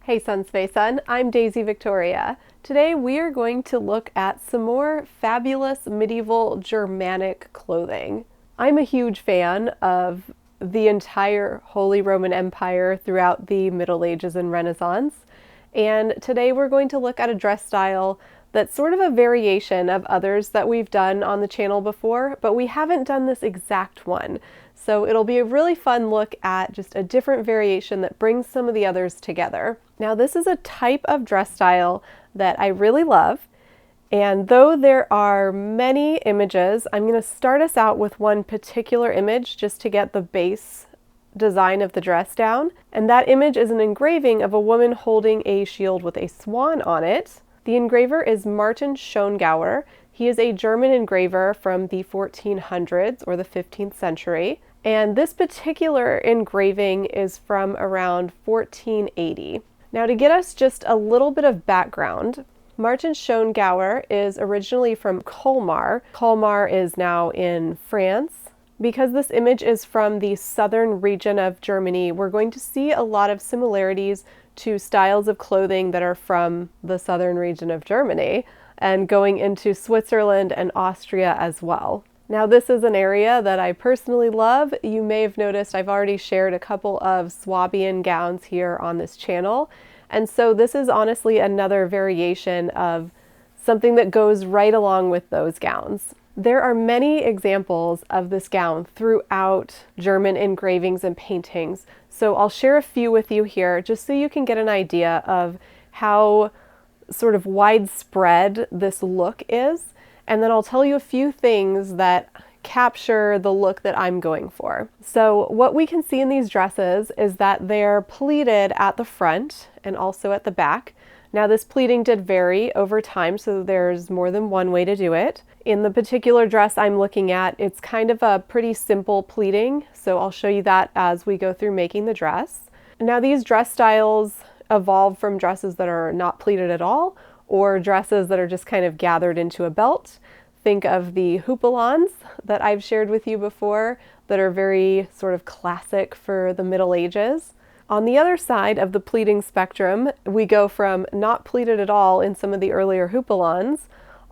Hey Sunspace Sun, I'm Daisy Victoria. Today we are going to look at some more fabulous medieval Germanic clothing. I'm a huge fan of the entire Holy Roman Empire throughout the Middle Ages and Renaissance, and today we're going to look at a dress style that's sort of a variation of others that we've done on the channel before, but we haven't done this exact one. So it'll be a really fun look at just a different variation that brings some of the others together. Now this is a type of dress style that I really love, and though there are many images, I'm going to start us out with one particular image just to get the base design of the dress down. And that image is an engraving of a woman holding a shield with a swan on it. The engraver is Martin Schongauer. He is a German engraver from the 1400s or the 15th century. And this particular engraving is from around 1480. Now to get us just a little bit of background, Martin Schongauer is originally from Colmar. Colmar is now in France. Because this image is from the southern region of Germany, we're going to see a lot of similarities to styles of clothing that are from the southern region of Germany and going into Switzerland and Austria as well. Now this is an area that I personally love. You may have noticed I've already shared a couple of Swabian gowns here on this channel, and so this is honestly another variation of something that goes right along with those gowns. There are many examples of this gown throughout German engravings and paintings, so I'll share a few with you here just so you can get an idea of how sort of widespread this look is, and then I'll tell you a few things that capture the look that I'm going for. So what we can see in these dresses is that they're pleated at the front and also at the back. Now this pleating did vary over time, so there's more than one way to do it. In the particular dress I'm looking at, it's kind of a pretty simple pleating, so I'll show you that as we go through making the dress. Now these dress styles evolve from dresses that are not pleated at all, or dresses that are just kind of gathered into a belt. Think of the houppelans that I've shared with you before that are very sort of classic for the Middle Ages. On the other side of the pleating spectrum, we go from not pleated at all in some of the earlier houppelans,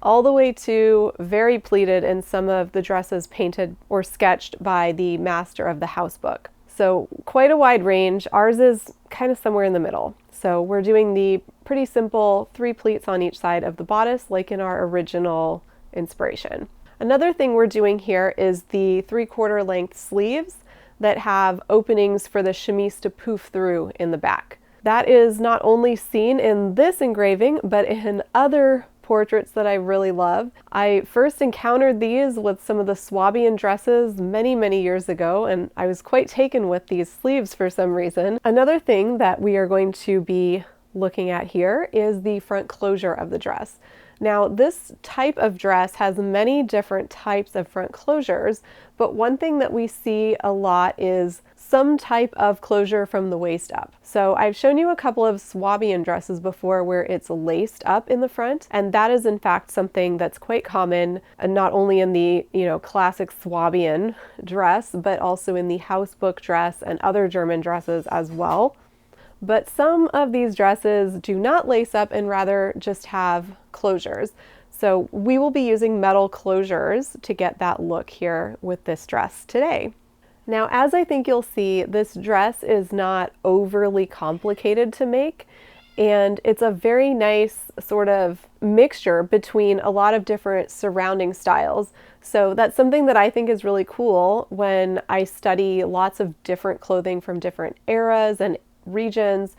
all the way to very pleated in some of the dresses painted or sketched by the master of the house book. So quite a wide range. Ours is kind of somewhere in the middle. So we're doing the pretty simple 3 pleats on each side of the bodice, like in our original inspiration. Another thing we're doing here is the 3/4 length sleeves that have openings for the chemise to poof through in the back. That is not only seen in this engraving, but in other portraits that I really love. I first encountered these with some of the Swabian dresses many years ago, and I was quite taken with these sleeves for some reason. Another thing that we are going to be looking at here is the front closure of the dress. Now this type of dress has many different types of front closures, but one thing that we see a lot is some type of closure from the waist up. So I've shown you a couple of Swabian dresses before where it's laced up in the front, and that is in fact something that's quite common, not only in the, classic Swabian dress, but also in the house book dress and other German dresses as well. But some of these dresses do not lace up and rather just have closures. So we will be using metal closures to get that look here with this dress today. Now, as I think you'll see, this dress is not overly complicated to make, and it's a very nice sort of mixture between a lot of different surrounding styles. So that's something that I think is really cool when I study lots of different clothing from different eras and regions.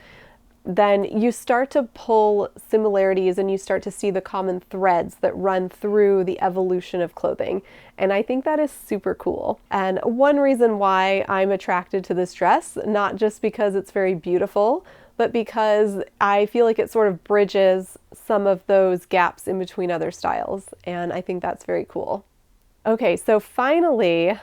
Then you start to pull similarities and you start to see the common threads that run through the evolution of clothing. And I think that is super cool. And one reason why I'm attracted to this dress, not just because it's very beautiful, but because I feel like it sort of bridges some of those gaps in between other styles. And I think that's very cool. Okay, so finally,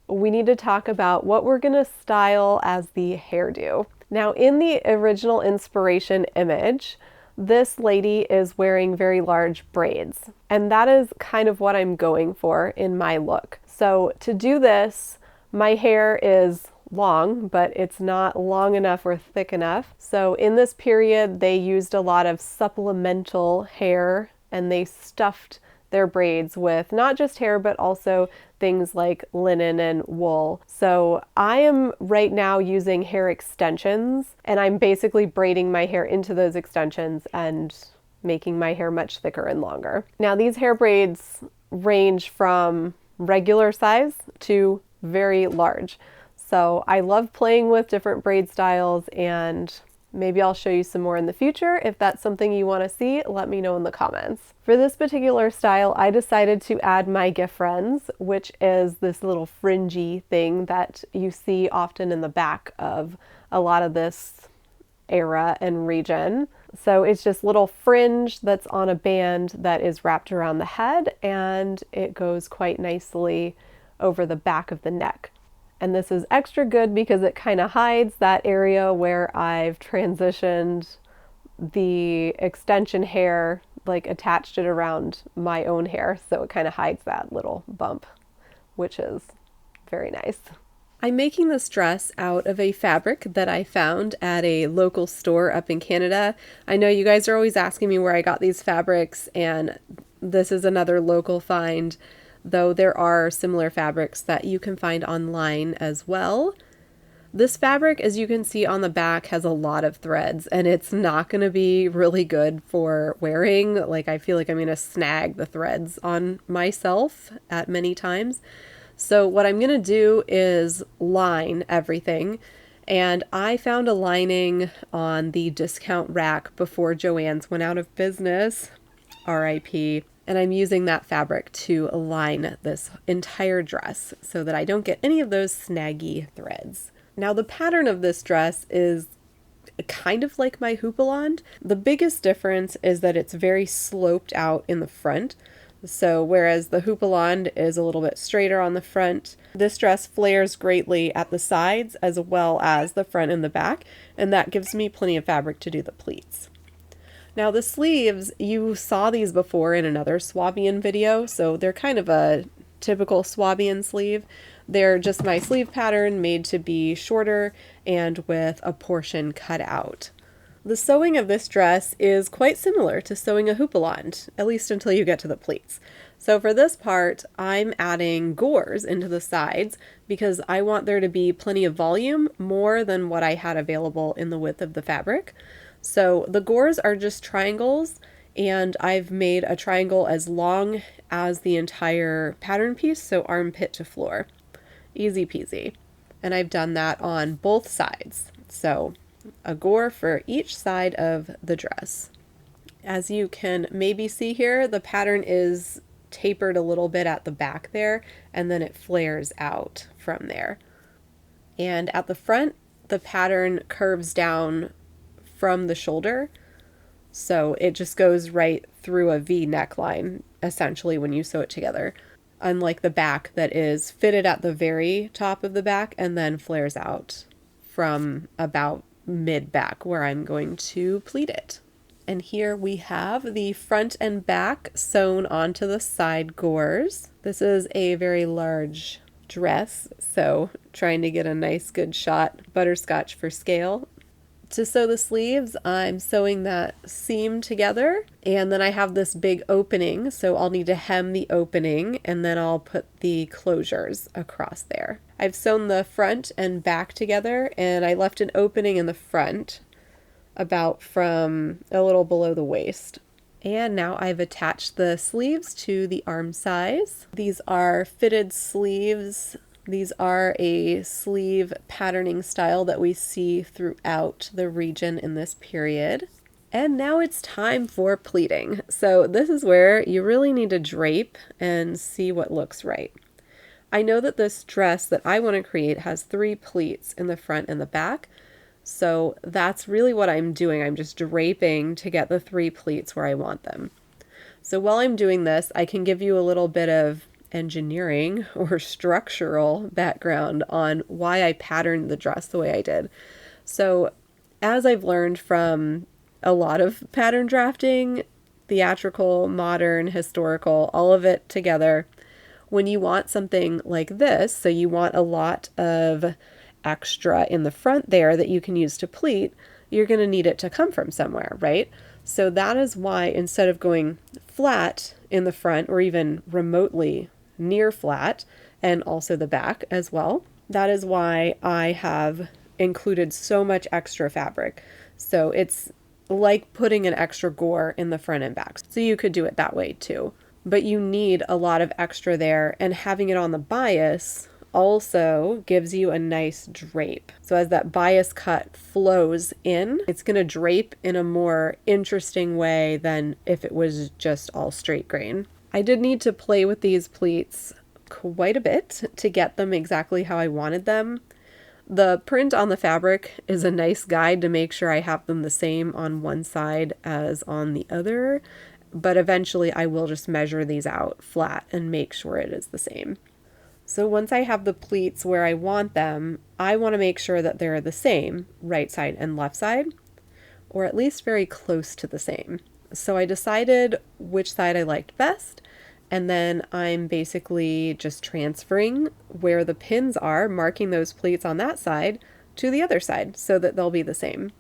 we need to talk about what we're gonna style as the hairdo. Now in the original inspiration image, this lady is wearing very large braids, and that is kind of what I'm going for in my look. So to do this, my hair is long, but it's not long enough or thick enough. So in this period, they used a lot of supplemental hair, and they stuffed their braids with not just hair, but also things like linen and wool. So I am right now using hair extensions, and I'm basically braiding my hair into those extensions and making my hair much thicker and longer. Now, these hair braids range from regular size to very large. So I love playing with different braid styles, and maybe I'll show you some more in the future. If that's something you want to see, let me know in the comments. For this particular style, I decided to add my gefrenz, which is this little fringy thing that you see often in the back of a lot of this era and region. So it's just little fringe that's on a band that is wrapped around the head, and it goes quite nicely over the back of the neck. And this is extra good because it kind of hides that area where I've transitioned the extension hair, like attached it around my own hair. So it kind of hides that little bump, which is very nice. I'm making this dress out of a fabric that I found at a local store up in Canada. I know you guys are always asking me where I got these fabrics, and this is another local find, though there are similar fabrics that you can find online as well. This fabric, as you can see on the back, has a lot of threads, and it's not going to be really good for wearing. Like, I feel like I'm going to snag the threads on myself at many times. So what I'm going to do is line everything, and I found a lining on the discount rack before Joann's went out of business, RIP, and I'm using that fabric to line this entire dress so that I don't get any of those snaggy threads. Now, the pattern of this dress is kind of like my houppelande. The biggest difference is that it's very sloped out in the front. So whereas the houppelande is a little bit straighter on the front, this dress flares greatly at the sides as well as the front and the back, and that gives me plenty of fabric to do the pleats. Now the sleeves, you saw these before in another Swabian video, so they're kind of a typical Swabian sleeve. They're just my sleeve pattern made to be shorter and with a portion cut out. The sewing of this dress is quite similar to sewing a houppelande, at least until you get to the pleats. So for this part, I'm adding gores into the sides because I want there to be plenty of volume, more than what I had available in the width of the fabric. So the gores are just triangles, and I've made a triangle as long as the entire pattern piece, so armpit to floor. Easy peasy. And I've done that on both sides. So a gore for each side of the dress. As you can maybe see here, the pattern is tapered a little bit at the back there, and then it flares out from there. And at the front, the pattern curves down from the shoulder, so it just goes right through a V neckline, essentially, when you sew it together. Unlike the back that is fitted at the very top of the back and then flares out from about mid-back where I'm going to pleat it. And here we have the front and back sewn onto the side gores. This is a very large dress, so trying to get a nice good shot, butterscotch for scale. To sew the sleeves, I'm sewing that seam together, and then I have this big opening, so I'll need to hem the opening, and then I'll put the closures across there. I've sewn the front and back together, and I left an opening in the front about from a little below the waist. And now I've attached the sleeves to the arm size. These are fitted sleeves. These are a sleeve patterning style that we see throughout the region in this period. And now it's time for pleating. So this is where you really need to drape and see what looks right. I know that this dress that I want to create has 3 pleats in the front and the back. So that's really what I'm doing. I'm just draping to get the 3 pleats where I want them. So while I'm doing this, I can give you a little bit of engineering or structural background on why I patterned the dress the way I did. So as I've learned from a lot of pattern drafting, theatrical, modern, historical, all of it together, when you want something like this, so you want a lot of extra in the front there that you can use to pleat, you're going to need it to come from somewhere, right? So that is why instead of going flat in the front or even remotely near flat, and also the back as well, that is why I have included so much extra fabric. So it's like putting an extra gore in the front and back. So you could do it that way too. But you need a lot of extra there, and having it on the bias also gives you a nice drape. So as that bias cut flows in, it's going to drape in a more interesting way than if it was just all straight grain. I did need to play with these pleats quite a bit to get them exactly how I wanted them. The print on the fabric is a nice guide to make sure I have them the same on one side as on the other, but eventually I will just measure these out flat and make sure it is the same. So once I have the pleats where I want them, I want to make sure that they're the same, right side and left side, or at least very close to the same. So I decided which side I liked best, and then I'm basically just transferring where the pins are, marking those pleats on that side to the other side so that they'll be the same.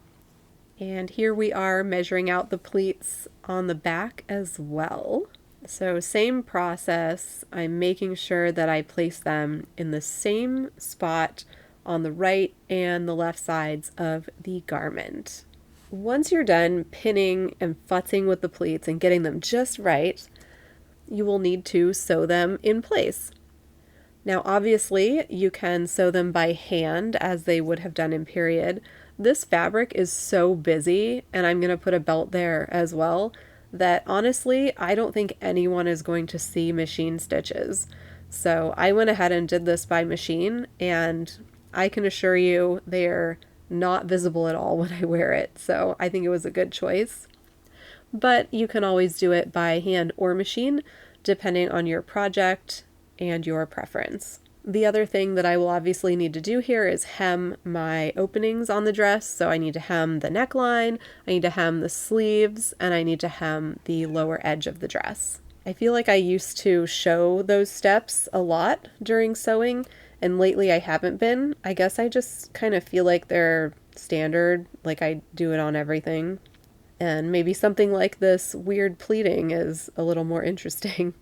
And here we are measuring out the pleats on the back as well. So same process, I'm making sure that I place them in the same spot on the right and the left sides of the garment. Once you're done pinning and futzing with the pleats and getting them just right, you will need to sew them in place. Now obviously you can sew them by hand as they would have done in period. This fabric is so busy, and I'm going to put a belt there as well, that honestly I don't think anyone is going to see machine stitches. So I went ahead and did this by machine, and I can assure you they're not visible at all when I wear it. So I think it was a good choice. But you can always do it by hand or machine, depending on your project and your preference. The other thing that I will obviously need to do here is hem my openings on the dress. So I need to hem the neckline, I need to hem the sleeves, and I need to hem the lower edge of the dress. I feel like I used to show those steps a lot during sewing, and lately I haven't been. I guess I just kind of feel like they're standard, like I do it on everything. And maybe something like this weird pleating is a little more interesting.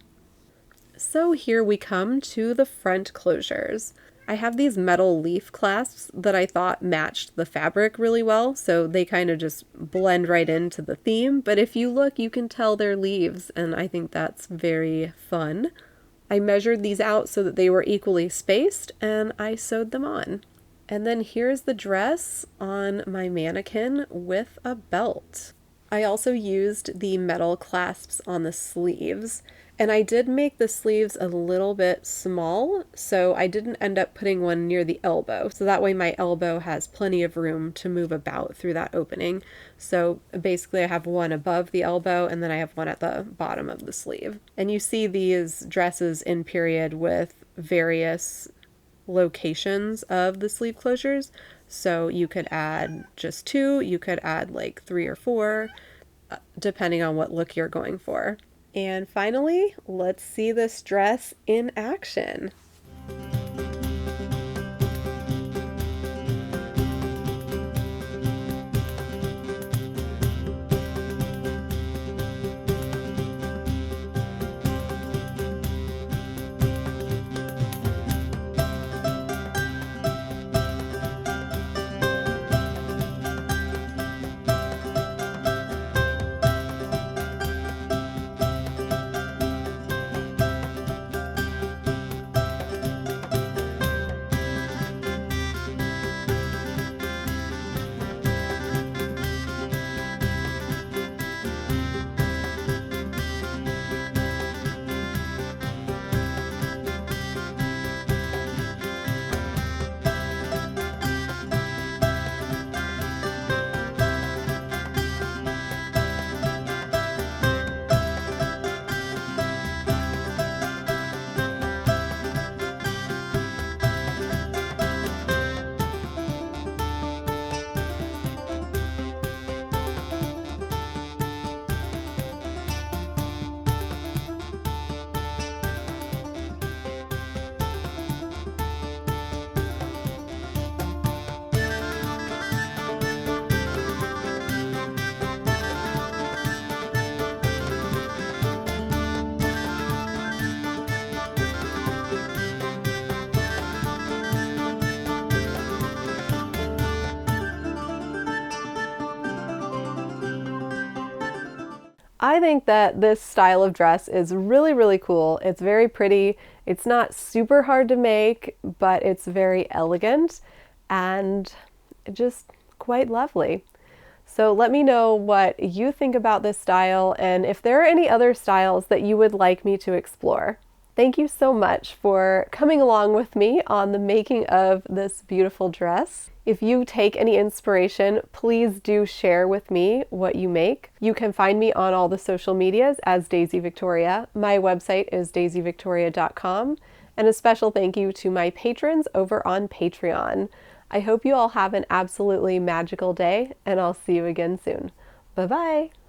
So here we come to the front closures. I have these metal leaf clasps that I thought matched the fabric really well, so they kind of just blend right into the theme. But if you look, you can tell they're leaves, and I think that's very fun. I measured these out so that they were equally spaced, and I sewed them on. And then here's the dress on my mannequin with a belt. I also used the metal clasps on the sleeves, and I did make the sleeves a little bit small, so I didn't end up putting one near the elbow. So that way my elbow has plenty of room to move about through that opening. So basically I have one above the elbow, and then I have one at the bottom of the sleeve. And you see these dresses in period with various locations of the sleeve closures. So you could add just 2, you could add like 3 or 4, depending on what look you're going for. And finally, let's see this dress in action. I think that this style of dress is really, really cool. It's very pretty. It's not super hard to make, but it's very elegant and just quite lovely. So let me know what you think about this style and if there are any other styles that you would like me to explore. Thank you so much for coming along with me on the making of this beautiful dress. If you take any inspiration, please do share with me what you make. You can find me on all the social medias as Daisy Viktoria. My website is daisyviktoria.com, and a special thank you to my patrons over on Patreon. I hope you all have an absolutely magical day, and I'll see you again soon. Bye-bye!